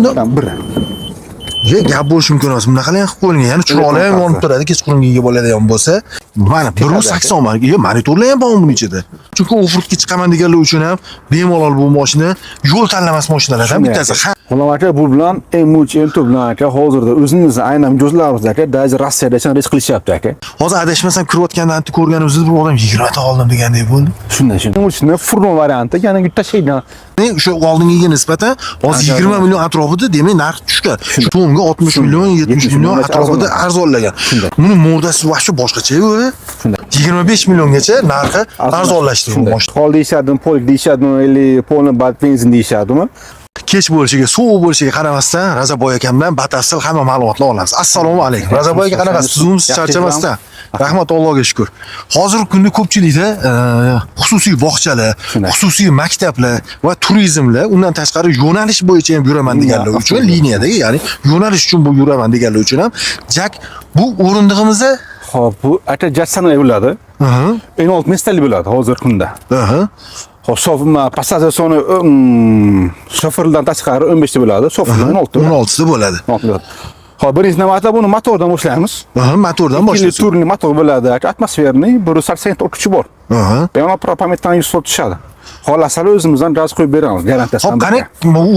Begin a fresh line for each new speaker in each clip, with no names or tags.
Shunda
biri.
gap bo'lishi mumkin emas. Bunaqalar qilib qo'yilgan. Ya'ni chiroqlar ham yonib turadi, kechqurunga ega bo'ladigan bo'lsa. Mana 180 ming. Monitorlar ham bor uning ichida. Chunki offroadga chiqaman deganlar uchun ham bemalol bu mashina yo'l tanlamas mashinalardan bittasi.
Xo'p aka, bu bilan M3 bilan aka hozirda o'zingizni aynan ko'zlarimizda aka даже Rossiyada chanqish qilishyapti aka.
Hozir adashmasam kirayotgandan ko'rganimizda bir odam 20 ta oldim degandek bo'ldi.
Shunday. M3ni furgon varianti, ya'ni tashiydigan.
O'sha oldingiga nisbatan hozir 20 million atrofida, demak narx tushgan. To'nga 60 million, 70 million atrofida arzonlagan. Buni mordasi vahshiy boshqacha-ku. 25 milliongacha narxi arzonlashtirilgan.
Qol deyishadimi, pol deyishadimi, yoki polni bad benzin deyishadimi?
Kech bo'lishiga, sovuq bo'lishiga qaramasdan Razaboy akamdan batafsil hamma ma'lumotlar olamiz. Assalomu alaykum. Razaboy aka qanaqasiz? Sizimiz charchamasdan. Rahmat Allohga shukr. Hozirgi kunda ko'pchilikda xususiy bog'chalar, xususiy maktablar va turizmlar, undan tashqari yo'nalish bo'yicha ham yuraman deganlar uchun, liniyadagi, ya'ni yo'nalish uchun bu yuraman deganlar uchun ham jak bu o'rindig'imizda
Xo'p, bu aka jassanay bo'ladi. En alt mestali bo'ladi hozirgi kunda. Xo'p, passajir soni shofirlardan tashqari 15 ta bo'ladi, shofirlar
16 ta bo'ladi.
Xo'p, birinchi navbatda buni motordan boshlaymiz.
Motordan boshlaymiz.
Turli motor bo'ladi, atmosferniy 180 torqchi bor. Bemalol propametdan 100 soat tushadi. Xohlasalar o'zimizdan gaz qo'yib beramiz, garantiyasi.
Xo'p, qani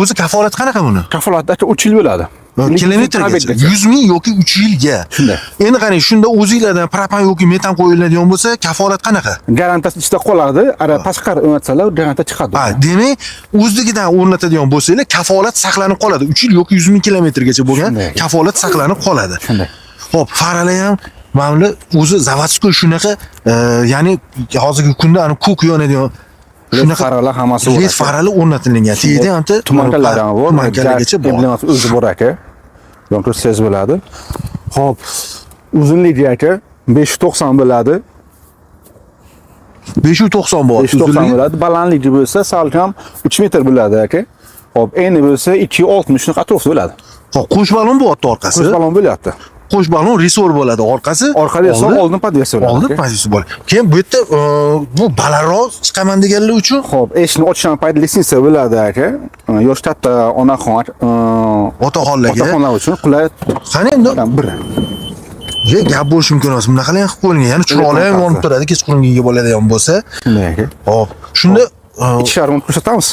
o'zi kafolat qanaqa buni?
Kafolat aka 3 yil bo'ladi.
Kilometrgacha 100 ming yoki 3 yilga.
Shunday.
Endi qarang, shunda o'zingizlardan propan yoki metan qo'yiladigan bo'lsa, kafolat qanaqa?
Garantiyasi ichida qoladi. Tashqari o'rnatsalar, garantiya chiqadi.
Demak, o'zligidan o'rnatadigan bo'lsanglar, kafolat saqlanib qoladi. 3 yil yoki 100 ming kilometrgacha bo'lgan kafolat saqlanib qoladi.
Shunday.
Xo'p, faralar ham mana o'zi zavodskiy shunaqa, ya'ni hozirgi kunda ani ko'k yonadigan
shunaqa faralar hammasi bor.
LED faralar o'rnatilgan. Tiyda ham
tumankalar ham bor.
Tumankalargacha bor.
Emblemasi o'zi bor aka. Yo'nqish ses bo'ladi. Xo'p, uzunligi aka 590 bo'ladi.
590 bor.
590 bo'ladi. Balandligi bo'lsa salkam 3 metr bo'ladi aka. Xo'p, eni bo'lsa 260 shunaqa atrofda bo'ladi.
Xo'p, qo'sh balon bo'lyapti orqasi.
Qo'sh balon bo'lyapti.
Qo'sh balon resor bo'ladi orqasi.
Orqa resor, oldin podvesa bo'ladi.
Oldin podvesa bo'ladi. Keyin bu yerda bu balandroq chiqaman deganlar uchun,
xo'p, eshikni ochishdan payt litsenziya bo'ladi aka. Yosh katta onaxon, otaxonlar uchun qulay.
Qani endi biri. Gap bo'lishi mumkin emas. Bunaqalar qilib qo'yilgan. Ya'ni chiroqlar ham yonib turadi, kechqurunga ega bo'ladigan bo'lsa.
Shunday aka.
Xo'p, shunda
ichkarini ko'rsatamiz.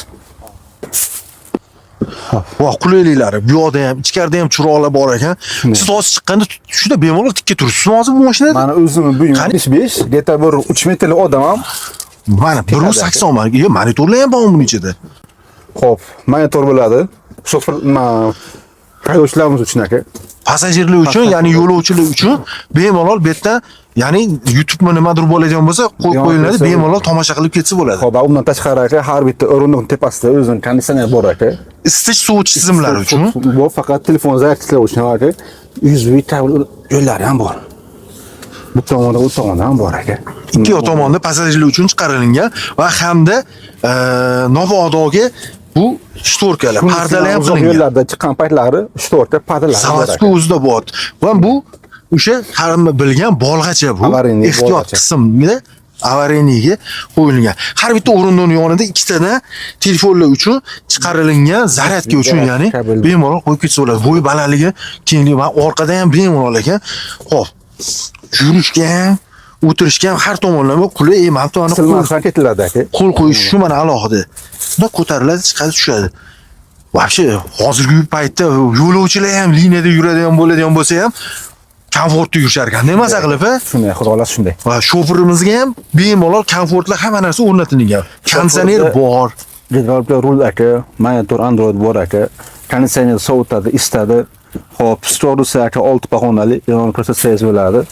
Va qulayliklari bu yoqda ham, ichkarida ham chiroqlar bor ekan. Siz hozir chiqqanda shunda bemalol tikka turibsiz hozir bu mashinada?
Mana o'zimni buyum 55, geta bir 3 metrli odam ham.
Mana 180 ming. Monitorlar ham bor uning ichida.
Xo'p, monitor bo'ladi. Shofir haydovchilarimiz uchun aka.
Passajirlar uchun, ya'ni yo'lovchilar uchun bemalol bu yerda, ya'ni YouTube'mi nimadir bo'ladigan bo'lsa, qo'yib qo'yiladi, bemalol tomosha qilib ketsa bo'ladi.
Xo'p, undan tashqari aka, har bitta o'rindiqning tepasida o'zining konditsioner bor aka.
Isitish sovutish tizimlari uchun.
Bu faqat telefon zaryadkasi uchun aka. USB yo'llari ham bor. Bu tomonda, u tomonda ham bor aka.
Ikki tomonda passajirlar uchun chiqarilgan va hamda Novodoga bu shtorkalar, pardalar ham qilingan.
Yo'llarda chiqqan paytlari shtorka pardalar bor.
Zavodskiy o'zida bor. Va bu o'sha hamma bilgan bolg'acha bu. Ehtiyot qismida avariyniga qo'yilgan. Har bitta o'rindiqning yonida ikkitadan telefonlar uchun chiqarilgan zaryadka uchun, ya'ni bemalol qo'yib ketsa bo'ladi. Bo'yi balandligi, kengligi va orqada ham bemalol ekan. Xo'p, yurishga ham, o'tirishga ham har tomonlama qulay, mana
silmasdan ketiladi aka.
Qo'l qo'yish shu mana alohida. Bunda ko'tariladi, chiqadi, tushadi. Vobshe hozirgi paytda yo'lovchilar ham liniyada yuradigan bo'ladigan bo'lsa ham komfortli yurishar ekan. Nima qilib,
shunday, xudo xolasi shunday.
Va shoferimizga ham bemalol komfortli hamma narsa o'rnatilgan. Konditsioner bor,
gidrolik rul aka, monitor Android bor aka. Konditsioner sovutadi, isitadi. Xo'p, storisi aka 6 pog'onali, yon ko'rsatsangiz bo'ladi.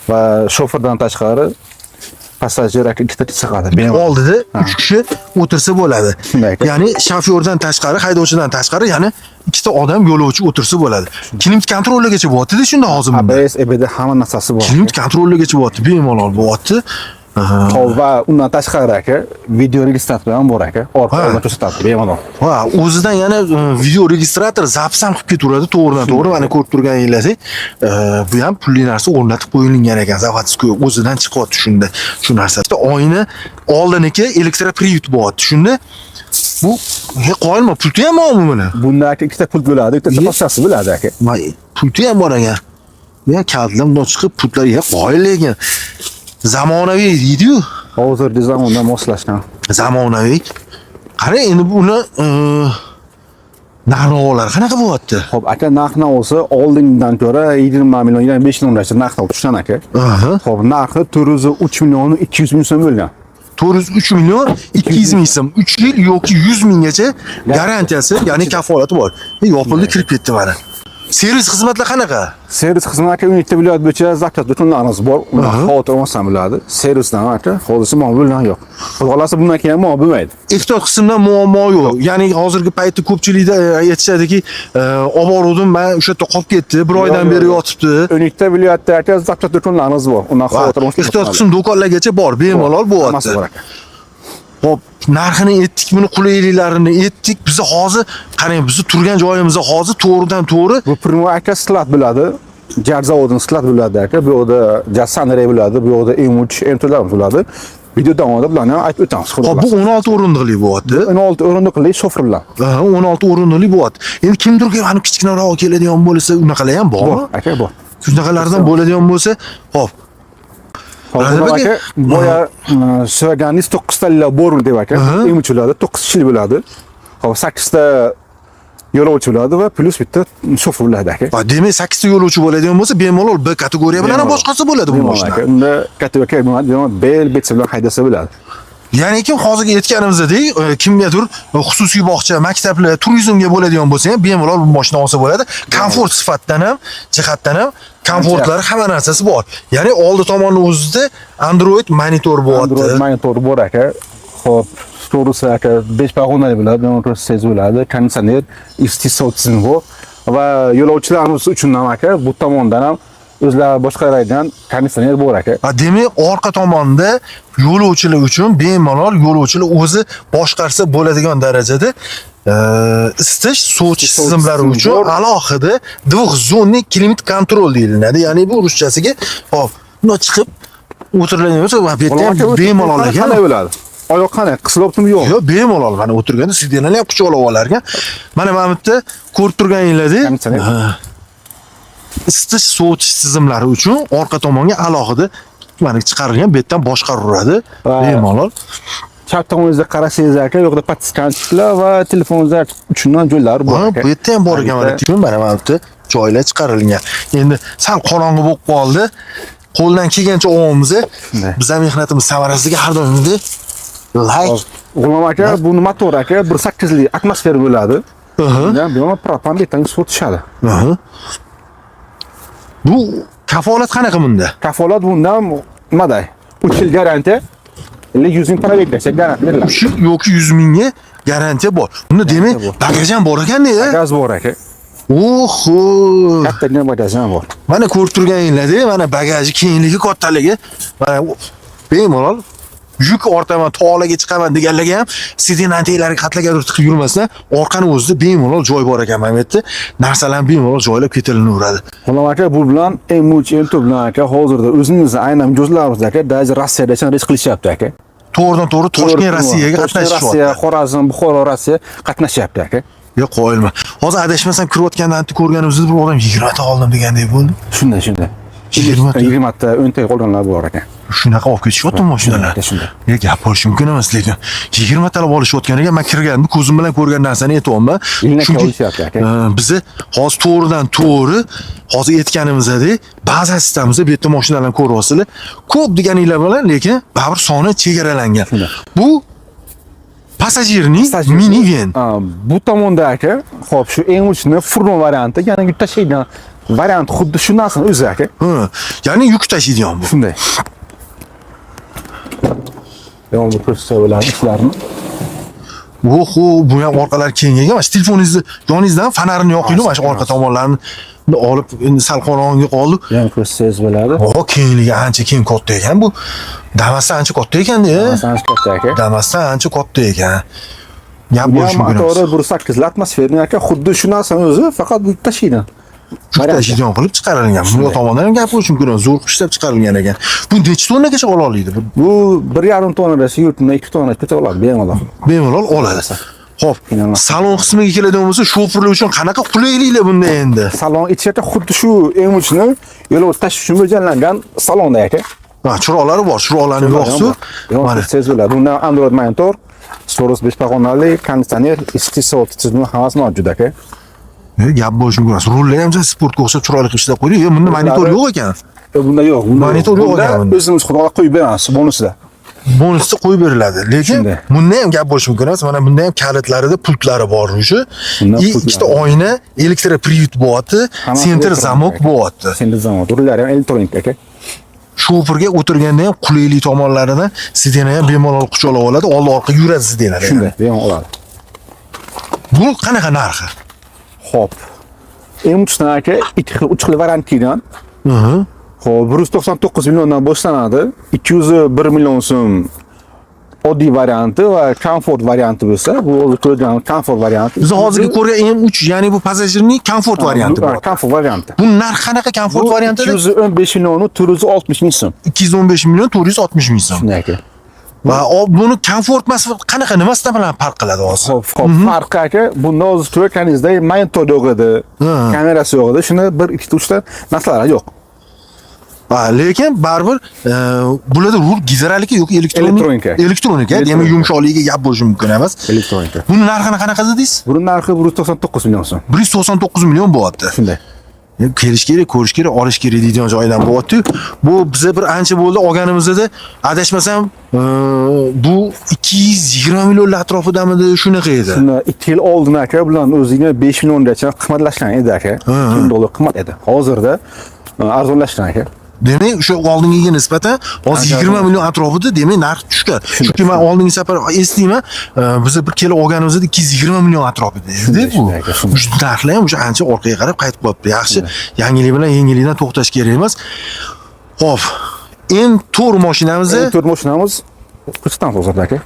Va shoferdan tashqari passajir aka ikkita chiqadi.
Oldida 3 kishi o'tirsa bo'ladi. Ya'ni shofyordan tashqari, haydovchidan tashqari, ya'ni ikkita odam yo'lovchi o'tirsa bo'ladi. Klimat kontrollagacha bo'lyapti-da shunda hozir bunda.
ABS, EBD hamma narsasi bor.
Klimat kontrollagacha bo'lyapti, bemalol bo'lyapti.
Xo'p, va undan tashqari aka, video registrator ham bor aka. Orqadan ko'rsatadi bemalol.
Va o'zidan yana video registrator zaps ham qilib ketaveradi, to'g'ridan-to'g'ri. Mana ko'rib turganingizdek, bu ham pulli narsa o'rnatib qo'yilgan ekan. Zavodskiy o'zidan chiqyapti shunda shu narsa. Oyna oldiniki elektropривод bo'lyapti. Shunda Bu qo'yilma, pulti ham bormi buni?
Bunda aka ikkita pult bo'ladi, bitta pochchasi bo'ladi aka.
Voy, pulti ham bor ekan. Men kaltlar bundan chiqib pultlarga qo'yil ekan. Zamonaviy deydi-yu.
Hozirgi zamonda moslashgan.
Zamonaviy. Qara endi buni narxlar qanaqa bo'lyapti?
Xo'p, aka narx-navosi oldingidan ko'ra 20 milliondan 5 milliongacha narxda tushgan aka. Xo'p, narxi 403 million 200 ming so'm bo'lgan.
403 million 200 ming so'm. 3 yil yoki 100 minggacha garantiyasi, ya'ni kafolati bor. Yopildi, kirib ketdi mana. Servis xizmatlar qanaqa?
Servis xizmati unitda viloyat bo'yicha zakat do'konlarimiz bor. Uni xavotir olmasam bo'ladi. Servisdan aka, hozircha muammolar yo'q. Xudo xolasa bundan keyin muammo bo'lmaydi.
Ehtiyot qismdan muammo yo'q. Ya'ni hozirgi paytda ko'pchilikda aytishadiki, olib bordim, men o'sha yerda qolib ketdi, bir oydan beri yotibdi.
Unitda viloyatda aka zakat do'konlarimiz bor. Undan xavotir olmasam.
Ehtiyot qism do'konlargacha bor, bemalol bo'lyapti. Hop, narxini aytdik, buni qulayliklarini aytdik. Biz hozir qarang, biz turgan joyimizda hozir to'g'ridan to'g'ri
bu primo aka sklad bo'ladi. Jar zavodining sklad bo'ladi aka. Bu yerda jar sanare bo'ladi, bu yerda M3, M4lar bo'ladi. Video davomida bularni ham aytib o'tamiz.
Hop, bu 16 o'rindiqli bo'lyapti.
16 o'rindiqli shofirlar.
16 o'rindiqli bo'lyapti. Endi kimdirga mana kichkinaroq keladigan bo'lsa, unaqalar ham bormi?
Bor, aka, bor.
Shunaqalardan bo'ladigan bo'lsa, hop.
Hozir aka, boya Sivaganis 9 talar bormi deb aka. M3larda 9 kishi bo'ladi. Hop, 8 ta yo'lovchi bo'ladi va plus bitta shofir bo'ladi aka.
Demak, 8 ta yo'lovchi bo'ladigan bo'lsa, bemalol B kategoriya bilan ham boshqasi bo'ladi bu mashina.
Unda kategoriya bo'ladi, B betsi bilan haydasa bo'ladi.
Ya'ni kim hozirgi aytganimizdek, kimgadir xususiy bog'cha, maktablar, turizmga bo'ladigan bo'lsa ham bemalol bu mashina olsa bo'ladi. Komfort sifatdan ham, jihatdan ham komfortlari hamma narsasi bor. Ya'ni oldi tomonni o'zida Android monitor bo'lyapti.
Android monitor bor aka. Xo'p, to'g'risi aka 5 pog'onali bo'ladi, 8 bo'ladi, konditsioner, istisot tizimi bor va yo'lovchilarimiz uchun ham aka bu tomondan ham o'zlari boshqaradigan konditsioner bor aka.
Demak, orqa tomonda yo'lovchilar uchun bemalol yo'lovchilar o'zi boshqarsa bo'ladigan darajada isitish, sovutish tizimlari uchun alohida двухзонный klimat kontrol deyiladi. Ya'ni bu ruschasiga hop, buni chiqib o'tirilgan bo'lsa, bu yerda bemalol ekan.
Qanday bo'ladi? Oyoq qanday? Qisilibmi yo'q?
Yo'q, bemalol. Mana o'tirganda sidenani ham quchoqlab olar ekan. Mana bu yerda ko'rib turganinglardek, isitish, sovutish tizimlari uchun orqa tomonga alohida mana chiqarilgan betdan boshqaraveradi. Bemalol.
Chap tomoningizga qarasangiz aka, yo'qda patiskanchiklar va telefoningizlar uchun joylari bor aka.
Bu yerda ham bor ekan mana bu yerda joylar chiqarilgan. Endi sal qorong'i bo'lib qoldi. Qo'ldan kelgancha o'g'imiz, biz ham mehnatimiz samarasiga har doimgidek
G'ulom aka, bu motor aka 1.8 lik atmosfera bo'ladi. Undan bemalol propan betdan sovutishadi.
Bu kafolat qanaqa bunda?
Kafolat bunda nimaday? 3 yil garantiya, 100 ming probeggacha garantiya beriladi.
3 yil yoki 100 mingga garantiya bor. Bunda demak, bagaj ham bor ekan-da.
Bagaj bor aka.
Oho!
Katta bagaj ham bor.
Mana ko'rib turganinglarda, mana bagaji kengligi, kattaligi, mana bemalol yuk ortaman, tog'larga chiqaman deganlarga ham siden antenalariga qatlagadir tiqib yurmasdan, orqani o'zida bemalol joy bor ekan mana bu yerda. Narsalarni bemalol joylab ketilaveradi.
G'ulom aka, bu bilan M3, M4 bilan aka hozirda o'zingizni aynan jo'zlarimizda aka, даже Rossiyadan reys qilishyapti aka.
To'g'ridan to'g'ri Toshkent Rossiyaga qatnashyapti.
Rossiya, Xorazm, Buxoro, Rossiya qatnashyapti aka.
Yo'q, qo'yilma. Hozir adashmasam kirayotgandan ko'rganimizda bir odam 20 ta oldim degandek bo'ldi.
Shunday. 20 ta 10 ta olganlar bor ekan.
Shunaqa olib ketishyapti mashinalar. Gap bo'lishi mumkin emas lekin 20 talab olishayotganiga men kirganimda ko'zim bilan ko'rgan narsani aytyapman.
Chunki
bizni hozir to'g'ridan to'g'ri hozir aytganimizdek baza sistemimizda bu yerda mashinalarni ko'ryapsizlar. Ko'p deganinglar bilan lekin baribir soni chegaralangan. Bu passajirning minivan.
Bu tomonda aka, xo'p, shu eng uchni furgon varianti, ya'ni yuk tashiydigan variant xuddi shu narsani o'zi aka.
Ya'ni yuk tashiydigan bu.
Shunday. Yo'q, bu ko'rsatsa bo'ladi ishlarni.
Oho, bu ham orqalari kengaygan. Mana telefoningizni yoningizdan fonarini yoqing, mana shu orqa tomonlarini olib endi sal qorong'i qoldi.
Yana ko'rsatsangiz bo'ladi.
Oho, kengligi ancha keng katta ekan bu. Damasdan ancha katta ekan-da.
Damasdan ancha katta aka.
Damasdan ancha katta ekan. Gap bo'lishi mumkin.
Motori 1.8 atmosferni aka, xuddi shu narsani o'zi, faqat bu tashiydi.
Yuk tashiydigan qilib chiqarilgan. Bu tomondan ham gapirish mumkin. Zo'r ishlab chiqarilgan ekan. Bu necha tonnagacha ola oladi?
Bu 1,5 tonnagacha yurtni 2 tonnagacha oladi bemalol.
Bemalol oladi. Xo'p, salon qismiga keladigan bo'lsa, shoferlar uchun qanaqa qulayliklar bunda endi?
Salon ichida xuddi shu M3 ni yo'lovchi tashish uchun mo'ljallangan salonda aka.
Ha, chiroqlari bor, chiroqlarni yoqsa,
mana seziladi. Bunda Android monitor, Soros 5 pog'onali, konditsioner, isitish sovuq tizimi hammasi mavjud aka.
Gap bo'lishi mumkin emas. Rullar ham sportga o'xshab chiroyli ishlab qo'ydi. Bunda monitor yo'q ekan.
Bunda yo'q.
Monitor yo'q ekan.
O'zimiz xudoga qo'yib beramiz bonusda.
Bonusda qo'yib beriladi. Lekin bunda ham gap bo'lishi mumkin emas. Mana bunda ham kalitlarida pultlarida bor o'sha. Ikkita oyna, elektropривод bo'lyapti, senter zamok bo'lyapti.
Senter zamok. Rullar ham elektronik aka.
Shoferga o'tirganda ham qulaylik tomonlaridan sidena ham bemalol quchoqlab oladi, old-orqa yuradi sidenalar.
Shunday, bemalol oladi.
Bu qanaqa narxi?
Xo'p. M3 aka 3 xil variantdan. Xo'p, 199 milliondan boshlanadi. 201 million so'm oddiy varianti va komfort varianti bo'lsa, bu o'zi ko'rgan komfort varianti. Biz
hozirgi ko'rgan M3, ya'ni bu passajirning komfort varianti bu.
Komfort varianti.
Bu narx qanaqa komfort variantida?
215 million 460 ming so'm.
215 million 460 ming so'm.
Shunday aka.
Va buni komfort emas, qanaqa nimasidan bilan farq qiladi hozir?
Xo'p, farqi aka, bunda hozir ko'rganingizda monitor yo'q edi, kamerasi yo'q edi, shuni 1 2 3 ta narsalar yo'q.
Lekin baribir bularda rul gidrolik yo'q, elektronika. Elektronika, demak yumshoqligiga gap bo'lishi mumkin emas.
Elektronika.
Buni narxini qanaqa dedingiz?
Buni narxi 199 million so'm.
199 million bo'lyapti.
Shunday.
Kelish kerak, ko'rish kerak, olish kerak deydigan joydan bo'lyapti. Bu biza bir ancha bo'ldi olganimizda adashmasam bu 220 million atrofidamidi, shunaqa edi.
Shuni 2 yil oldin aka bilan o'ziga 5 milliongacha qimmatlashgan edi aka. $10 qimmat edi. Hozirda arzonlashgan aka.
Demak, o'sha oldingiga nisbatan hozir 20 million atrofida, demak narx tushgan. Chunki men oldingi safar eslayman, biz bir kilo olganimizda 220 million atrofida edi bu. O'sha narxlar ham o'sha ancha orqaga qarab qaytib qolibdi. Yaxshi, yangilik bilan yangilikdan to'xtash kerak emas. Xo'p, M4 mashinamizni,
M4 mashinamiz qisqdan hozirda aka.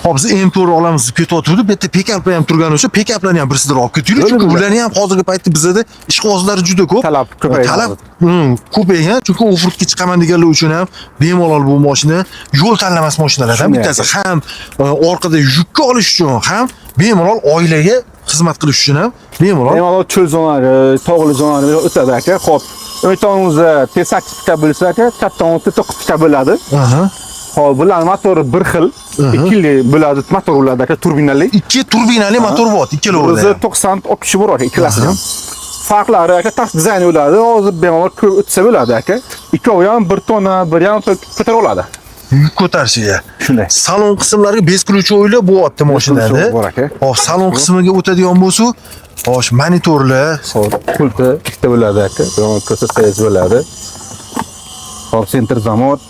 Hop, biz M4 olamiz deb ketyapti. Bu yerda pikaplar ham turgan o'sha, pikaplarni ham birsidir olib ketaylik. Chunki bularning ham hozirgi paytda bizda ishqibozlari juda ko'p.
Talab
ko'paygan. Chunki ofroadga chiqaman deganlar uchun ham bemalol bu mashina yo'l tanlamas mashinalardan bittasi. Ham orqada yukka olish uchun ham bemalol oilaga xizmat qilish uchun ham bemalol
cho'l zonalari, tog'li zonalarga o'tadi aka. Xo'p, o'rtamizda T8 pikap bo'lsa aka, kattasi T9 pikap bo'ladi. Xo'p, bular motori bir xil, ikkili bo'ladi, motor bo'ladi aka, turbinali.
Ikki turbinali motor bor, ikkalovida.
O'zi 90 oqishi bor aka, ikkalasi ham. Farqlari aka, tashqi dizayni bo'ladi. Hozir bemalol ko'p o'tsa bo'ladi aka. Ikkovi ham 1 tonna, 1,5 tonna ko'tara oladi.
Yuk ko'tarishiga.
Shunday.
Salon qismlariga bez ключовойlar bo'lyapti mashinada. Hop, salon qismiga o'tadigan bo'lsa, xo'sh, monitorlar,
pulti ikkita bo'ladi aka, bemalol ko'rsatsangiz bo'ladi. Hop, senter zamot,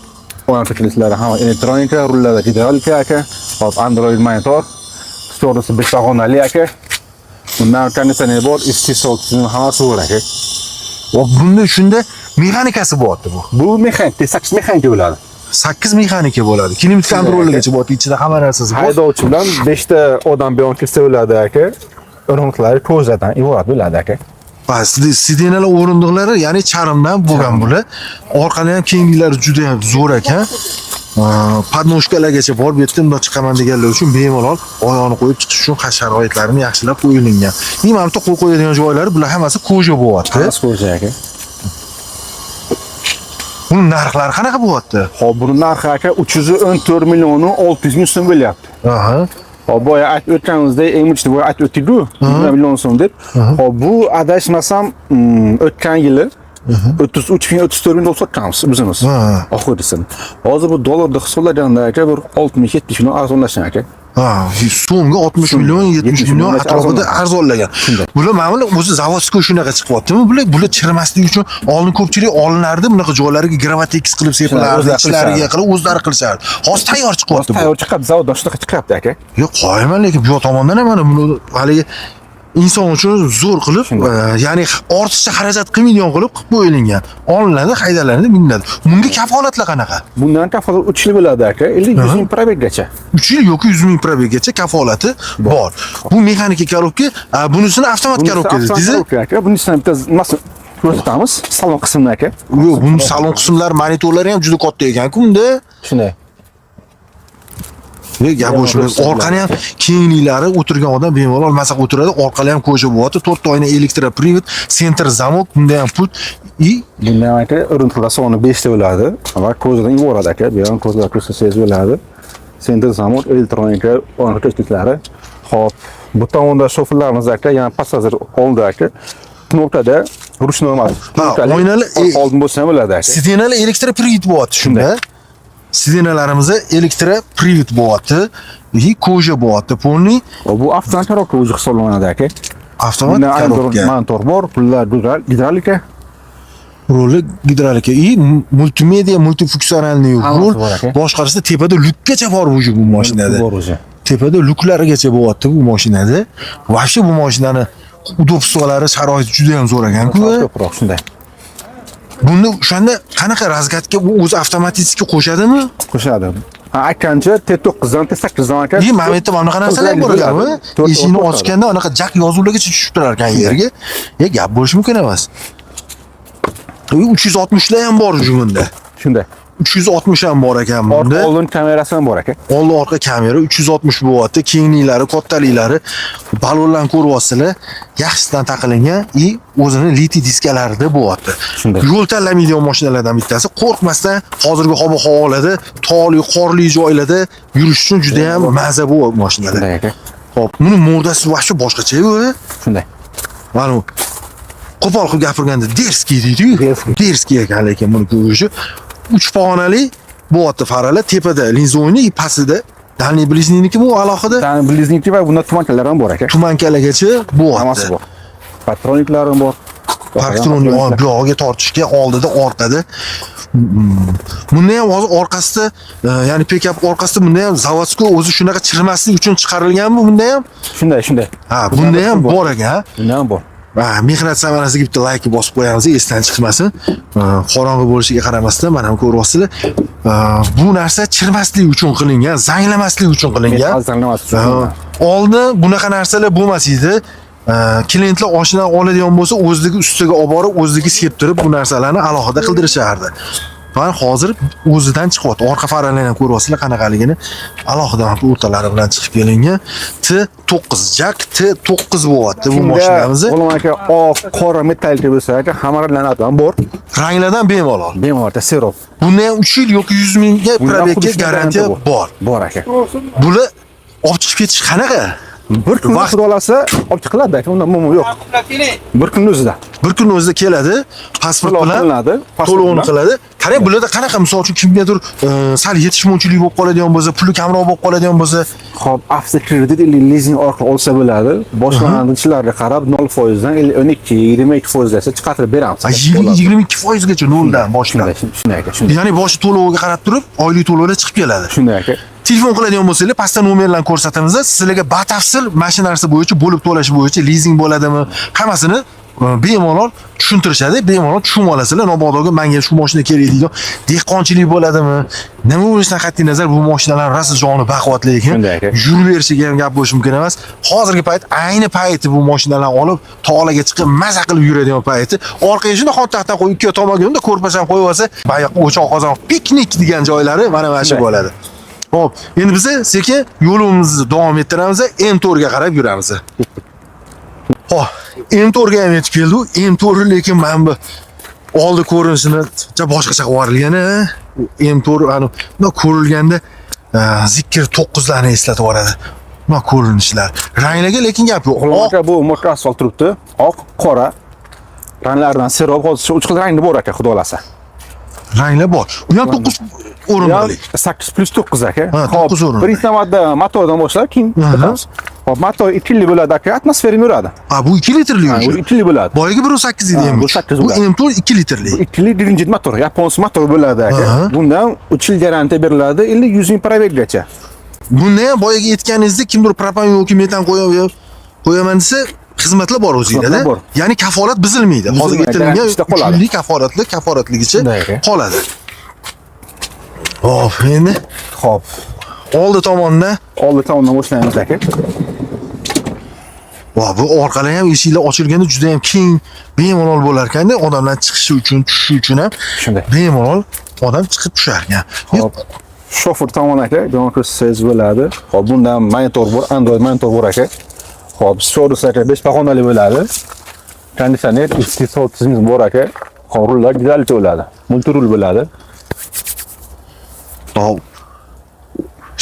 Oynat kilitlar ham elektronika, rullarda gidrolika aka. Hop, Android monitor, Soros 5 pog'onali aka. Bundan konditsioner bor, isitish sovuq tizimi hammasi bor aka.
Va bunda shunda mexanikasi bo'lyapti bu.
Bu mexanik, T8 mexanika bo'ladi.
8 mexanika bo'ladi. Klimat kontrolligacha bo'lyapti, ichida hamma narsasi bor.
Haydovchi bilan 5 ta odam bilan kirsa bo'ladi aka. O'rindiqlari ko'zdan iborat bo'ladi aka.
Pastda sidenalar o'rindiqlari, ya'ni charmdan bo'lgan bular. Orqada ham kengliklari juda ham zo'r ekan. Podnoshkalargacha bor, bu yerda bundoq chiqaman deganlar uchun bemalol oyog'ini qo'yib chiqish uchun sharoitlarini yaxshilab qo'yilgan. Mana bu qo'l qo'yadigan joylari bular hammasi koja bo'lyapti.
Hammasi koja aka.
Buning narxlari qanaqa bo'lyapti?
Hop, buning narxi aka 314 million 600 ming so'm bo'lyapti. Hop, boya aytib o'tganimizda M3 deb aytib o'tdik-ku, 1 million so'm deb. Hop, bu adashmasam o'tgan yili 33 ming 34 ming dollar sotganmiz bizimiz. Oxirgisini. Hozir bu dollarda hisoblaganda aka bir 60-70 million arzonlashgan aka.
So'mga 60 million 70 million atrofida arzonlagan. Bular mana o'zi zavodskiy shunaqa chiqyaptimi? Bular chirmaslik uchun oldin ko'pchilik olinardi, bunaqa joylariga Gravatex qilib sepilardi, ichlariga qilib o'zlari qilishardi. Hozir tayyor chiqyapti.
Tayyor chiqib, zavoddan shunaqa chiqyapti aka.
Yo'q, qo'yaman, lekin bu tomondan ham mana buni haligi inson uchun zo'r qilib, ya'ni ortiqcha xarajat qilmaydigan qilib qo'yilgan. Olinadi, haydalanadi, minadi. Bunga kafolatlar qanaqa?
Bundan kafolat 3 yil bo'ladi aka, 50-100 ming probeggacha.
3 yil yoki 100 ming probeggacha kafolati bor. Bu mexanika korobka, bunisini avtomat korobka dedingiz.
Aka, bunisini bitta nimasi ko'rsatamiz, salon qismini aka.
Yo'q, buni salon qismlari, monitorlari ham juda katta ekan-ku bunda.
Shunday.
Gap bo'lishmaydi. Orqani ham kengliklari o'tirgan odam bemalol masaqa o'tiradi. Orqali ham koja bo'lyapti. 4 ta oyna elektroprivet, center zamok, bunda ham pult.
Bundan aka o'rindiqlar soni 5 ta bo'ladi va ko'zdan yuboradi aka. Bu ham ko'zlar ko'rsasangiz bo'ladi. Center zamok, elektronika, orqa to'shliklari. Xo'p, bu tomonda shofirlarimiz aka, yana passajir oldi aka. Knopkada ruch normal.
Oynali
oldin bo'lsa ham bo'ladi aka.
Sidenali elektroprivet bo'lyapti shunda. Sidenalarimiz elektroprivet bo'lyapti. Koja bo'lyapti. Polni
bu avtomat korobka o'zi hisoblanadi aka.
Avtomat korobka.
Motor bor, pullar gidrolika.
Roli gidrolika multimedia, multifunksiyonalniy rol boshqarishda tepada lukgacha bor bu mashinada.
Bor o'zi.
Tepada luklarigacha bo'lyapti bu mashinada. Vaqti bu mashinani udobstvolari, sharoiti juda ham zo'r ekan-ku.
Ko'proq shunday.
Buni o'shanda qanaqa razgadga u o'zi avtomatik qo'shadimi?
Qo'shadi. Aytgancha T9 dan T8 dan aka.
Momentda mana qanaqa narsalar bor ekan-ku. Eshikni ochganda anaqa jak yozuvlargacha tushib turar ekan yerga. Gap bo'lishi mumkin emas. 360 lar ham bor bunda.
Shunday.
360 ham bor ekan bunda.
Oldin kamerasi ham bor aka.
Oldin orqa kamera 360 bo'lyapti. Kengliklari, kattaliklari balonlarni ko'ryapsizlar. Yaxshisidan taqilgan o'zini litiy diskalarida bo'lyapti. Yo'l tanlamaydigan mashinalardan bittasi. Qo'rqmasdan hozirgi havo-havolarda, tog'li, qorli joylarda yurish uchun juda ham maza bu mashinalar. Xo'p, buni mordasi vaqti boshqacha-ku.
Shunday.
Mana qo'pol qilib gapirganda derskiy deydi-ku. Derskiy ekan lekin buni ko'rishi 3 pog'onali bo'lyapti faralar, tepada linza o'yini, pastida dalniy blizniki bu alohida.
Dalniy blizniki va bunda tumankalar ham bor aka.
Tumankalagacha bo'lyapti.
Hammasi bor. Patroniklar ham bor.
Parktronik bu yog'iga tortishga oldida, orqada. Bunda ham hozir orqasida, ya'ni pick-up orqasida bunda ham zavodskiy o'zi shunaqa chirmaslik uchun chiqarilganmi bunda ham?
Shunday.
Ha, bunda ham bor ekan.
Bunda ham bor.
Mehnat samarasiga bitta layk bosib qo'yamiz, esdan chiqmasin. Qorong'i bo'lishiga qaramasdan mana bu ko'ryapsizlar. Bu narsa chirmaslik uchun qilingan, zanglamaslik uchun qilingan. Oldin bunaqa narsalar bo'lmas edi. Klientlar oshidan oladigan bo'lsa, o'zligi ustiga olib borib, o'zligi septirib bu narsalarni alohida qildirishardi. Mana hozir o'zidan chiqyapti. Orqa farlarni ham ko'ryapsizlar qanaqaligini. Alohida o'rtalari bilan chiqib kelingan. T9 jak T9 bo'lyapti bu mashinamiz.
O'g'lim aka, oq, qora metallik bo'lsa aka, hamma ranglardan ham bor.
Ranglardan bemalol.
Bemalol, serop.
Bunda ham 3 yil yoki 100 mingga probegga garantiya bor.
Bor aka.
Buni olib chiqib ketish qanaqa?
Bir kun vaqt olsa olib chiqiladi aka, undan muammo yo'q. Bir kun o'zida.
Bir kun o'zida keladi, pasport bilan to'lovini qiladi. Qarang, bularda qanaqa, misol uchun kimgadir sal yetishmovchilik bo'lib qoladigan bo'lsa, puli kamroq bo'lib qoladigan bo'lsa,
xo'p, avto kredit lizing orqali olsa bo'ladi. Boshlanuvchilarga qarab 0% dan 12-22% gacha chiqarib beramiz.
22% gacha noldan boshlab.
Shunday aka, shunday.
Ya'ni boshi to'loviga qarab turib, oylik to'lovlar chiqib keladi.
Shunday aka.
Telefon qiladigan bo'lsangiz, pastda nomerlarni ko'rsatamiz. Sizlarga batafsil mashinasi bo'yicha, bo'lib to'lash bo'yicha, lizing bo'ladimi, hammasini bemalol tushuntirishadi. Bemalol tushunib olasizlar. Nobodoga menga shu mashina kerak deydigan dehqonchilik bo'ladimi? Nima bo'lishidan qat'iy nazar bu mashinalar rosa joni baquvvat lekin yurib berishiga ham gap bo'lishi mumkin emas. Hozirgi payt ayni payti bu mashinalarni olib tog'larga chiqib maza qilib yuradigan payti. Orqaga shunday xontaxtdan qo'yib, ikki tomonga unda ko'rpacham qo'yib olsa, boyoq o'choq qozon, piknik degan joylari mana shu bo'ladi. Xo'p, endi biz sekin yo'limizni davom ettiramiz, M4 ga qarab yuramiz. Xo'p, M4 ga ham yetib keldik. M4 lekin men bu oldi ko'rinishini boshqacha qilib yuborilgan. M4 ana bu ko'rilganda Zikr 9 larni eslatib yuboradi. Mana ko'rinishlar. Ranglarga lekin gap yo'q.
Aka bu motor asfalt turibdi. Oq, qora. Ranglardan serob hozircha 3 xil rangli bor aka, xudo olasa.
Ranglar bor. Bu ham 9 o'rinli.
8+9 aka.
9 o'rinli.
Birinchi navbatda motordan boshlab, keyin o'tamiz. Hop, motor 2 litr bo'ladi aka, atmosfera yuradi.
Bu 2 litrli
o'sha. 2 litr bo'ladi.
Boyagi 1.8 edi ham. Bu M4 2 litrli.
2 litr birinchi motor, yapons motor bo'ladi aka. Bundan 3 yil garantiya beriladi, 50-100 ming probeggacha.
Bunda ham boyagi aytganingizdek, kimdir propan yoki metan qo'yaman desa, xizmatlar bor o'zingizda.
Xizmatlar bor.
Ya'ni kafolat buzilmaydi. Hozir aytilgan
ishda qoladi.
kunlik kafolatligicha
Shunday.
qoladi. Hop, endi
Xo'p.
oldi tomonda
Oldi tomondan boshlaymiz aka.
va bu orqalar ham eshiklar ochilganda juda ham keng, bemalol bo'lar ekanda, odamlar chiqishi uchun, tushishi uchun ham
Shunday.
bemalol odam chiqib tushar ekan.
Hop. Shofer tomon aka, demak ko'rsangiz bo'ladi. Hop, bunda ham monitor bor, Android monitor bor aka. Hop, storus aka 5 pog'onali bo'ladi. Konditsioner, iste'mol tizimi bor aka. Hop, rullar juda bo'ladi. Multirul bo'ladi.
Hop.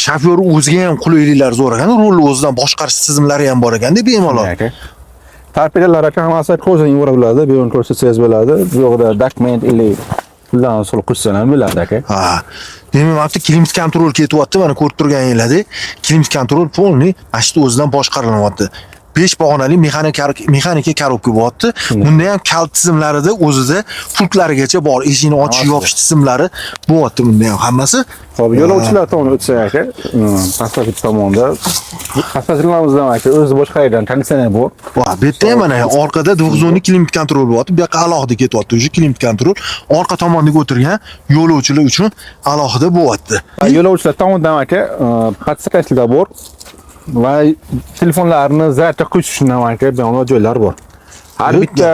Shofyor o'ziga ham qulayliklar zo'r ekan, rulni o'zidan boshqarish tizimlari ham bor ekanda, bemalol.
Aka. Torpedalar aka hammasi ko'zdan yuboradi, bu yerni ko'rsatsangiz bo'ladi. Bu yerda dokument ili puldan sol qo'ysan ham bo'ladi aka.
Ha. Demak, mana klimat kontrol ketyapti, mana ko'rib turganingizdek, klimat kontrol polni ashtu o'zidan boshqarilyapti. 5 pog'onali mexanika korobka bo'lyapti. Bunda ham kalt tizimlarida o'zida pultlarigacha bor, eshikni ochish, yopish tizimlari bo'lyapti bunda ham hammasi.
Hop, yo'lovchilar tomon o'tsak aka, pasport tomonda pasportlarimizdan aka o'zi boshqaradigan konditsioner bor.
Va bu yerda ham mana orqada 912 klimat kontrol bo'lyapti. Bu yoqqa alohida ketyapti. O'sha klimat kontrol orqa tomondagi o'tirgan yo'lovchilar uchun alohida bo'lyapti.
Yo'lovchilar tomonidan aka, podstakachilar bor. Va telefonlarni zarcha qo'yish uchun ham aka, bemalol joylar bor. Har bitta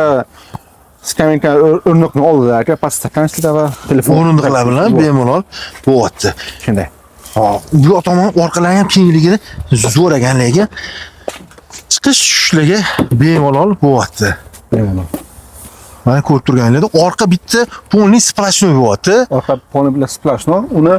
skamenka o'rnakni oldida aka, podstakachilar va telefon
O'rindiqlar bilan bemalol bo'lyapti.
shunday.
Hop, bu tomon orqalari ham kengligini zo'r ekanligi chiqish tushishlarga bemalol bo'lyapti.
Bemalol.
Mana ko'rib turganingizdek, orqa bitta polni splashnoy bo'lyapti.
Orqa poni bilan splashno, uni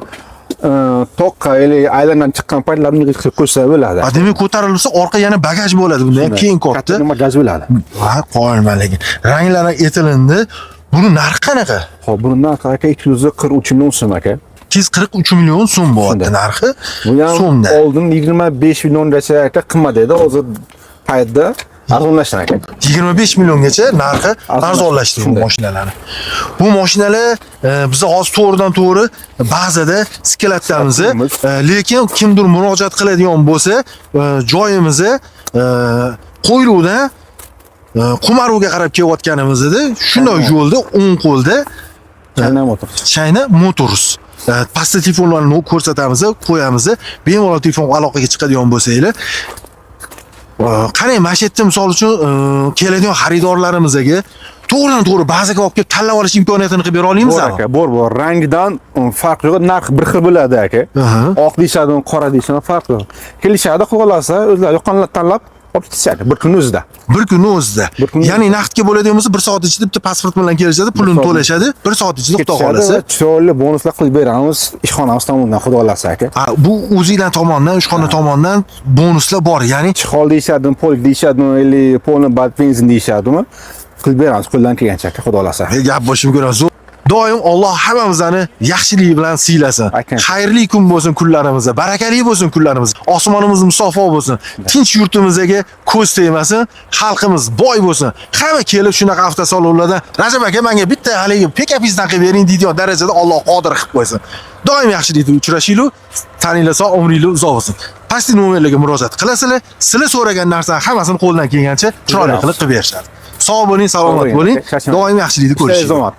toqqa ili aylandan chiqqan paytlarni qo'ysa bo'ladi.
Demak, ko'tarilsa orqa yana bagaj bo'ladi. Bunda ham keng katta.
Nima gaz bo'ladi.
Va qo'yilma lekin. Ranglari etilindi. Buni narxi qanaqa?
Hop, buni narxi aka 243 million so'm aka.
243 million so'm bo'lyapti narxi.
Bu ham
so'mda.
oldin 25 milliongacha aka qimmat edi, hozir paytda arzonlashgan aka.
25 milliongacha narxi arzonlashdi bu
Shunday.
mashinalarni. Bu mashinalar biz hozir to'g'ridan to'g'ri ba'zida skelatamiz, lekin kimdir murojaat qiladigan bo'lsa, joyimizni qo'yiluvdan Qumarovga qarab kelayotganimizda shunday yo'lda o'ng qo'lda
China Motors.
China Motors. Pastda telefonlarni ko'rsatamiz, qo'yamiz. Bemalol telefonga aloqaga chiqadigan bo'lsanglar, qarang, mana shu yerda misol uchun keladigan xaridorlarimizga to'g'ridan to'g'ri bazaga olib kelib tanlab olish imkoniyatini qilib bera olamizmi?
Bor aka, bor. Rangidan farq yo'q, narx bir xil bo'ladi aka. Oq deyishadi, qora deyishadi, farq yo'q. Kelishadi, qo'lasa o'zlari yoqqanlar tanlab olib ketishadi bir kun o'zida.
Bir kun o'zida. Ya'ni naqdga bo'ladigan bo'lsa 1 soat ichida bitta pasport bilan kelishadi, pulini to'lashadi, 1 soat ichida xudo xolasa.
Chiroyli bonuslar qilib beramiz ishxonamiz tomonidan, xudo xolasa aka.
Bu o'zinglar tomonidan, ishxona tomonidan bonuslar bor. Ya'ni
Chihol deyishadimi, pol deyishadimi, ili polni bad benzin deyishadimi? Qilib beramiz qo'ldan kelgancha aka, xudo xolasa.
gap boshim ko'rasiz. Doim Alloh hammamizni yaxshiligi bilan siylasin. Xayrli kun bo'lsin kunlarimiz, barakali bo'lsin kunlarimiz. Osmonimiz musaffo bo'lsin. Tinch yurtimizga ko'z tegmasin, xalqimiz boy bo'lsin. Hamma kelib shunaqa avtosalonlardan Rajab aka menga bitta haligi pekapizdan qilib bering deydigan darajada Alloh qodir qilib qo'ysin. Doim yaxshilikda uchrashinglar, taninglar sog', umringlar uzoq bo'lsin. Pastki nomerlarga murojaat qilasizlar. Sizlar so'ragan narsani hammasini qo'ldan kelgancha chiroyli qilib berishadi. Sog' bo'ling, salomat bo'ling. Doim yaxshilikda ko'rishinglar.